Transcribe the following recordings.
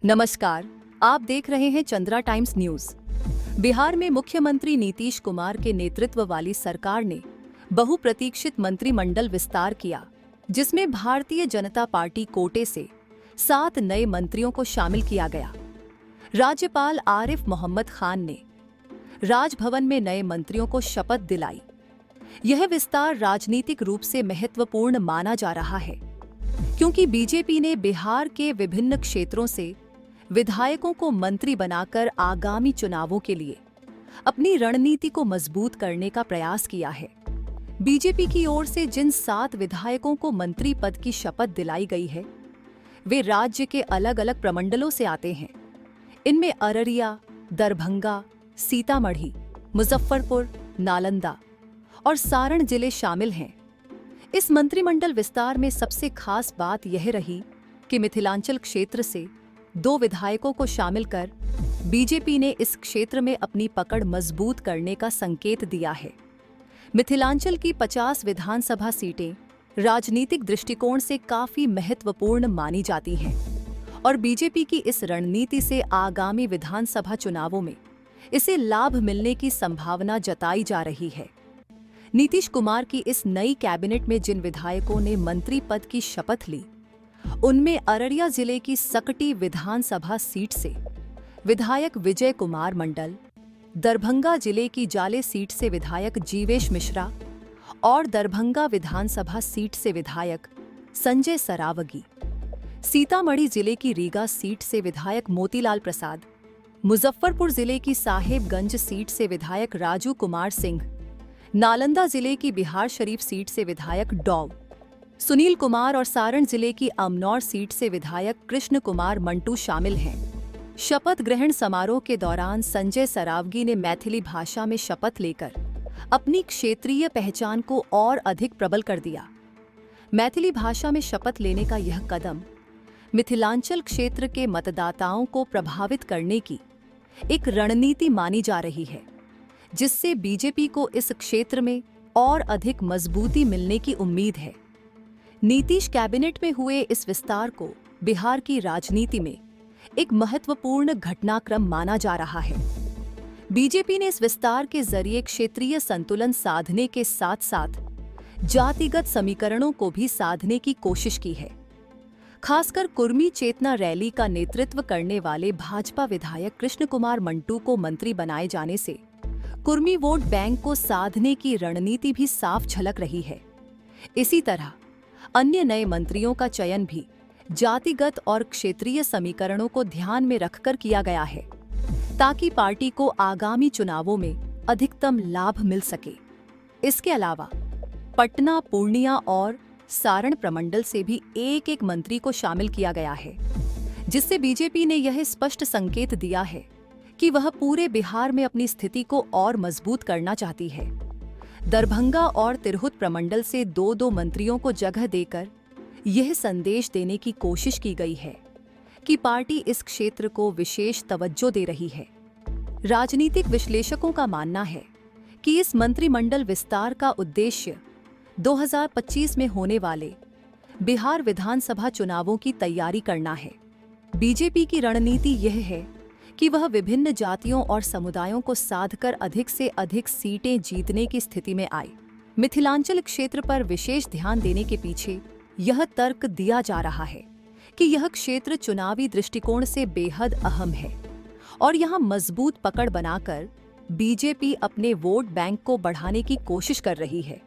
नमस्कार, आप देख रहे हैं चंद्रा टाइम्स न्यूज। बिहार में मुख्यमंत्री नीतीश कुमार के नेतृत्व वाली सरकार ने बहुप्रतीक्षित मंत्रिमंडल विस्तार किया, जिसमें भारतीय जनता पार्टी कोटे से 7 नए मंत्रियों को शामिल किया गया। राज्यपाल आरिफ मोहम्मद खान ने राजभवन में नए मंत्रियों को शपथ दिलाई। यह विस्तार राजनीतिक रूप से महत्वपूर्ण माना जा रहा है, क्योंकि बीजेपी ने बिहार के विभिन्न क्षेत्रों से विधायकों को मंत्री बनाकर आगामी चुनावों के लिए अपनी रणनीति को मजबूत करने का प्रयास किया है। बीजेपी की ओर से जिन 7 विधायकों को मंत्री पद की शपथ दिलाई गई है, वे राज्य के अलग अलग प्रमंडलों से आते हैं। इनमें अररिया, दरभंगा, सीतामढ़ी, मुजफ्फरपुर, नालंदा और सारण जिले शामिल हैं। इस मंत्रिमंडल विस्तार में सबसे खास बात यह रही कि मिथिलांचल क्षेत्र से 2 विधायकों को शामिल कर बीजेपी ने इस क्षेत्र में अपनी पकड़ मजबूत करने का संकेत दिया है। मिथिलांचल की 50 विधानसभा सीटें राजनीतिक दृष्टिकोण से काफी महत्वपूर्ण मानी जाती हैं और बीजेपी की इस रणनीति से आगामी विधानसभा चुनावों में इसे लाभ मिलने की संभावना जताई जा रही है। नीतीश कुमार की इस नई कैबिनेट में जिन विधायकों ने मंत्री पद की शपथ ली, उनमें अररिया जिले की सकटी विधानसभा सीट से विधायक विजय कुमार मंडल, दरभंगा जिले की जाले सीट से विधायक जीवेश मिश्रा और दरभंगा विधानसभा सीट से विधायक संजय सरावगी, सीतामढ़ी जिले की रीगा सीट से विधायक मोतीलाल प्रसाद, मुजफ्फरपुर जिले की साहेबगंज सीट से विधायक राजू कुमार सिंह, नालंदा जिले की बिहार शरीफ सीट से विधायक डॉ सुनील कुमार और सारण जिले की अमनौर सीट से विधायक कृष्ण कुमार मंटू शामिल हैं। शपथ ग्रहण समारोह के दौरान संजय सरावगी ने मैथिली भाषा में शपथ लेकर अपनी क्षेत्रीय पहचान को और अधिक प्रबल कर दिया। मैथिली भाषा में शपथ लेने का यह कदम मिथिलांचल क्षेत्र के मतदाताओं को प्रभावित करने की एक रणनीति मानी जा रही है, जिससे बीजेपी को इस क्षेत्र में और अधिक मजबूती मिलने की उम्मीद है। नीतीश कैबिनेट में हुए इस विस्तार को बिहार की राजनीति में एक महत्वपूर्ण घटनाक्रम माना जा रहा है। बीजेपी ने इस विस्तार के जरिए क्षेत्रीय संतुलन साधने के साथ साथ जातिगत समीकरणों को भी साधने की कोशिश की है। खासकर कुर्मी चेतना रैली का नेतृत्व करने वाले भाजपा विधायक कृष्ण कुमार मंटू को मंत्री बनाए जाने से कुर्मी वोट बैंक को साधने की रणनीति भी साफ झलक रही है। इसी तरह अन्य नए मंत्रियों का चयन भी जातिगत और क्षेत्रीय समीकरणों को ध्यान में रखकर किया गया है, ताकि पार्टी को आगामी चुनावों में अधिकतम लाभ मिल सके। इसके अलावा पटना, पूर्णिया और सारण प्रमंडल से भी एक मंत्री को शामिल किया गया है, जिससे बीजेपी ने यह स्पष्ट संकेत दिया है कि वह पूरे बिहार में अपनी स्थिति को और मजबूत करना चाहती है। दरभंगा और तिरहुत प्रमंडल से 2 मंत्रियों को जगह देकर यह संदेश देने की कोशिश की गई है कि पार्टी इस क्षेत्र को विशेष तवज्जो दे रही है। राजनीतिक विश्लेषकों का मानना है कि इस मंत्रिमंडल विस्तार का उद्देश्य 2025 में होने वाले बिहार विधानसभा चुनावों की तैयारी करना है। बीजेपी की रणनीति यह है कि वह विभिन्न जातियों और समुदायों को साधकर अधिक से अधिक सीटें जीतने की स्थिति में आए। मिथिलांचल क्षेत्र पर विशेष ध्यान देने के पीछे यह तर्क दिया जा रहा है कि यह क्षेत्र चुनावी दृष्टिकोण से बेहद अहम है और यहां मजबूत पकड़ बनाकर बीजेपी अपने वोट बैंक को बढ़ाने की कोशिश कर रही है।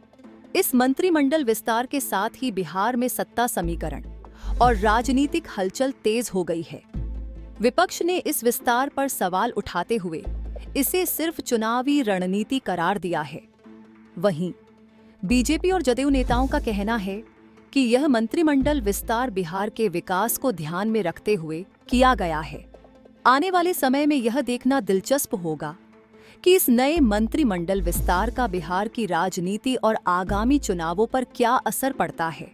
इस मंत्रिमंडल विस्तार के साथ ही बिहार में सत्ता समीकरण और राजनीतिक हलचल तेज हो गई है। विपक्ष ने इस विस्तार पर सवाल उठाते हुए इसे सिर्फ चुनावी रणनीति करार दिया है। वहीं बीजेपी और जदयू नेताओं का कहना है कि यह मंत्रिमंडल विस्तार बिहार के विकास को ध्यान में रखते हुए किया गया है। आने वाले समय में यह देखना दिलचस्प होगा कि इस नए मंत्रिमंडल विस्तार का बिहार की राजनीति और आगामी चुनावों पर क्या असर पड़ता है।